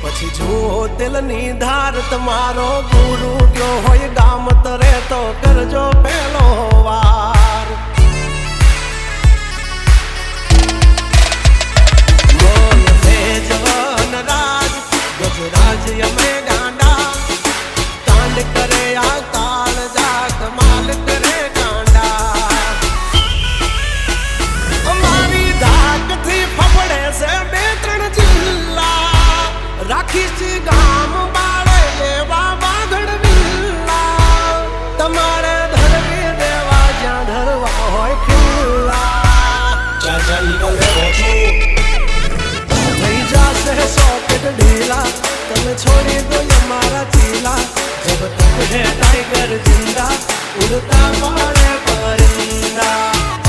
પછી જુઓ દિલની ધાર તમારો ગુરુ ગયો હોય ગામ તરે તો કરજો પેલો વાર બોલ ભેજવન રાજ ગજરાજ અમે ગાંડા કાંડ કરે આ કાળ જા કમાલ કરે ગાંડા અમારી ધાકથી ફફડે છે બે ત્રણ જિલ્લા રાખી ગામ બાળે લેવા બાગડ વિલ્લા તમારે ધરવી દેવા જ્યાં ધરવા હોય ખિલ્લા થઈ જશે સોકેટ ઢીલા તમે છોડી દો અમારા ચીલા જબ તક હે ટાઈગર જિંદા ઉડતા પડે પરિંદા